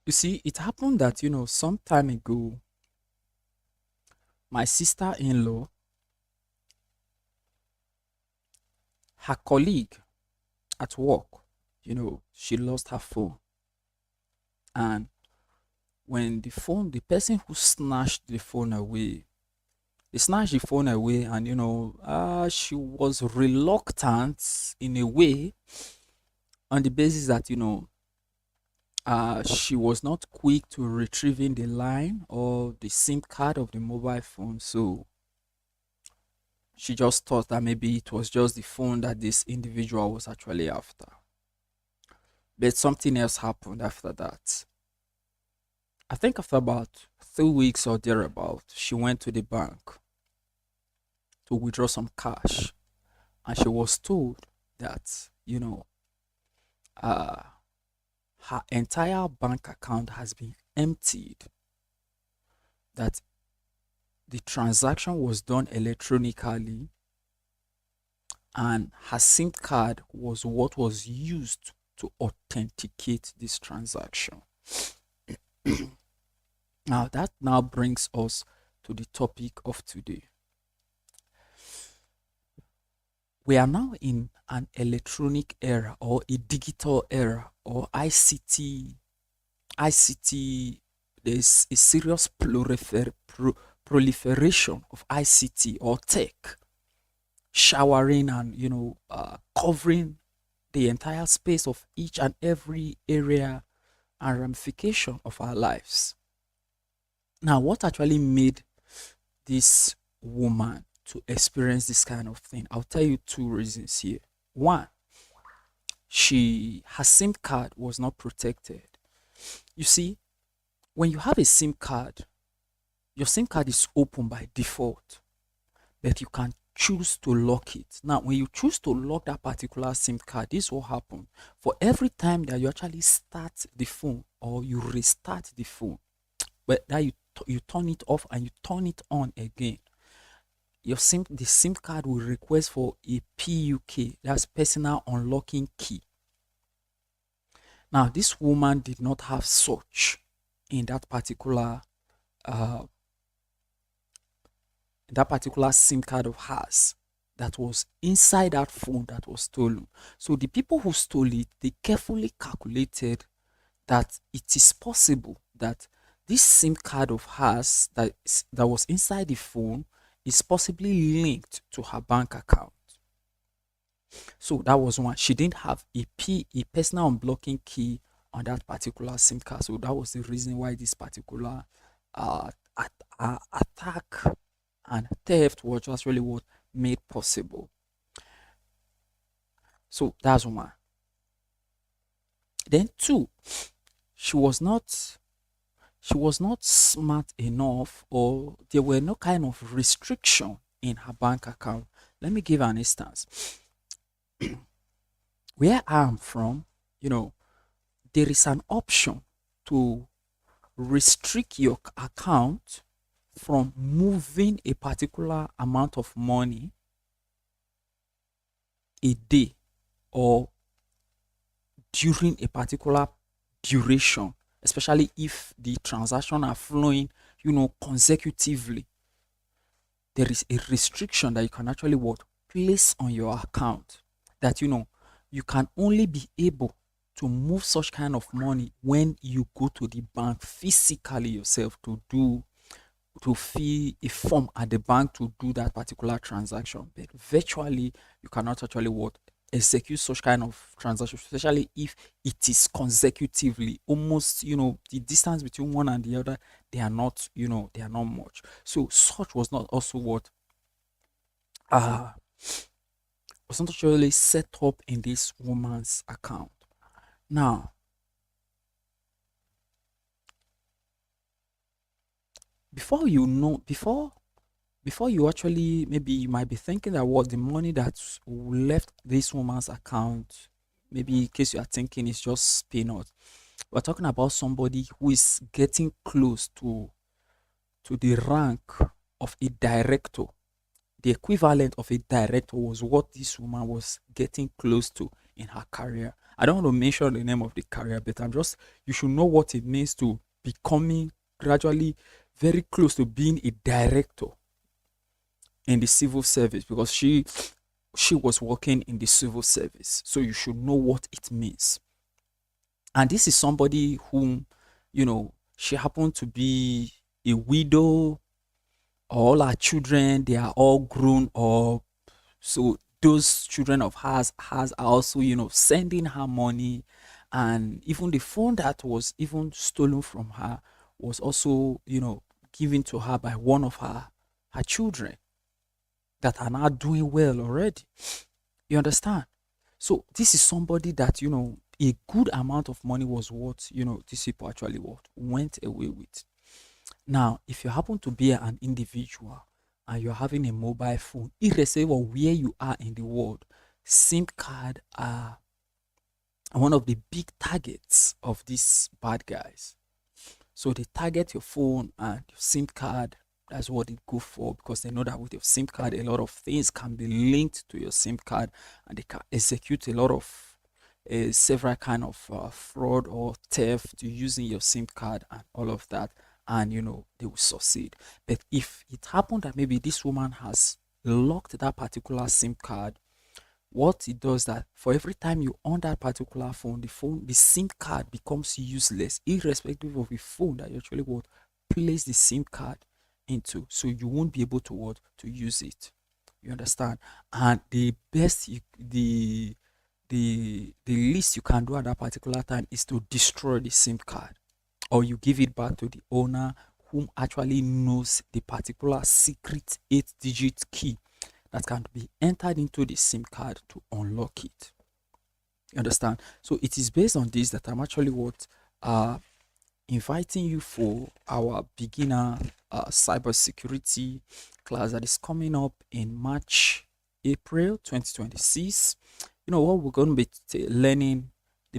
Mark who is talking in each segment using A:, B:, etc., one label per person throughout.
A: You see, it happened that, some time ago, my sister in law, her colleague at work, she lost her phone. And when the person who snatched the phone away, they snatched the phone away, and, she was reluctant in a way on the basis that, she was not quick to retrieving the line or the SIM card of the mobile phone. So she just thought that maybe it was just the phone that this individual was actually after. But something else happened after that. I think after about 3 weeks or thereabout, she went to the bank to withdraw some cash, and she was told that, uh, her entire bank account has been emptied, that the transaction was done electronically, and her SIM card was what was used to authenticate this transaction. Now, that now brings us to the topic of today. We are now in an electronic era, or a digital era, or ICT. ICT, there's a serious proliferation of ICT or tech showering and, covering the entire space of each and every area and ramification of our lives. Now, what actually made this woman to experience this kind of thing? I'll tell you two reasons here. One, her SIM card was not protected. You see, when you have a SIM card, your SIM card is open by default, but you can choose to lock it. Now, when you choose to lock that particular SIM card, this will happen. For every time that you actually start the phone or you restart the phone, but that you turn it off and you turn it on again, the SIM card will request for a PUK, that's personal unlocking key. Now, this woman did not have such in uh, that particular SIM card of hers that was inside that phone that was stolen. So the people who stole it, they carefully calculated that it is possible that this SIM card of hers that was inside the phone is possibly linked to her bank account. So that was one. She didn't have a personal unblocking key on that particular SIM card. So that was the reason why this particular attack and theft was just really what made possible. So that's one. Then two, she was not smart enough, or there were no kind of restriction in her bank account. Let me give an instance. Where I am from, there is an option to restrict your account from moving a particular amount of money a day or during a particular duration, especially if the transactions are flowing, consecutively. There is a restriction that you can actually what place on your account, that you can only be able to move such kind of money when you go to the bank physically yourself to fill a form at the bank to do that particular transaction. But virtually, you cannot actually what execute such kind of transaction, especially if it is consecutively. Almost, the distance between one and the other, they are not much. So such was not also what uh was not actually set up in this woman's account. Now, before you know, before you actually, maybe you might be thinking that what the money that left this woman's account, maybe in case you are thinking it's just peanuts. We're talking about somebody who is getting close to the rank of a director. The equivalent of a director was what this woman was getting close to in her career. I don't want to mention the name of the career, but you should know what it means to becoming gradually very close to being a director in the civil service, because she was working in the civil service. So you should know what it means. And this is somebody whom, she happened to be a widow. All her children, they are all grown up. So those children of hers has are also, sending her money. And even the phone that was even stolen from her was also, given to her by one of her children that are now doing well already. You understand? So this is somebody that, a good amount of money was what, these people actually what went away with. Now, if you happen to be an individual and you're having a mobile phone, irrespective of where you are in the world, SIM card are one of the big targets of these bad guys. So they target your phone and your SIM card. That's what they go for, because they know that with your SIM card, a lot of things can be linked to your SIM card, and they can execute a lot of several kind of fraud or theft using your SIM card and all of that, and they will succeed. But if it happened that maybe this woman has locked that particular SIM card, what it does that for every time you on that particular phone, the SIM card becomes useless, irrespective of the phone that you actually would place the SIM card into. So you won't be able to use it. You understand? And the best the least you can do at that particular time is to destroy the SIM card, or you give it back to the owner, whom actually knows the particular secret 8-digit key that can be entered into the SIM card to unlock it. You understand? So it is based on this that I'm actually inviting you for our beginner cybersecurity class that is coming up in March, April 2026. What we're going to be learning the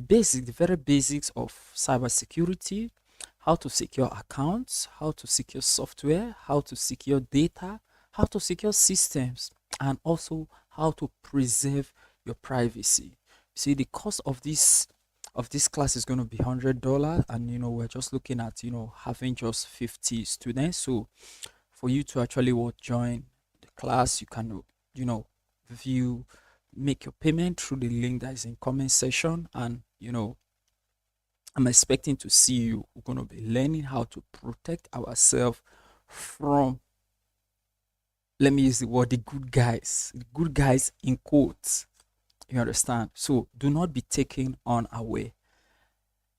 A: very basics of cybersecurity, how to secure accounts, how to secure software, how to secure data, how to secure systems, and also how to preserve your privacy. See, the cost of this class is going to be $100, and we're just looking at having just 50 students. So for you to actually join the class, you can view make your payment through the link that is in comment section, and I'm expecting to see you. We're going to be learning how to protect ourselves from, let me use the word, the good guys in quotes. You understand? So do not be taken unaware.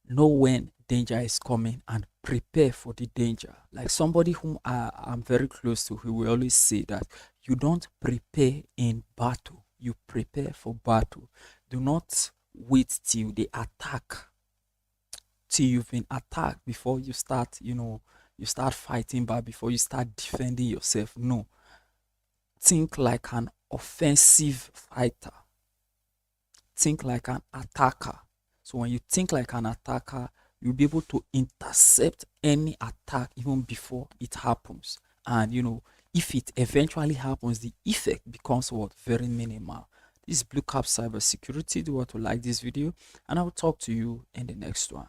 A: Know when danger is coming and prepare for the danger. Like somebody whom I'm very close to, who will always say that you don't prepare in battle, you prepare for battle. Do not wait till the attack, till you've been attacked before you start, you start fighting back, before you start defending yourself. No. Think like an offensive fighter. Think like an attacker. So when you think like an attacker, you'll be able to intercept any attack even before it happens. And if it eventually happens, the effect becomes very minimal. This is BlueCap Cybersecurity. Do you want to like this video? And I will talk to you in the next one.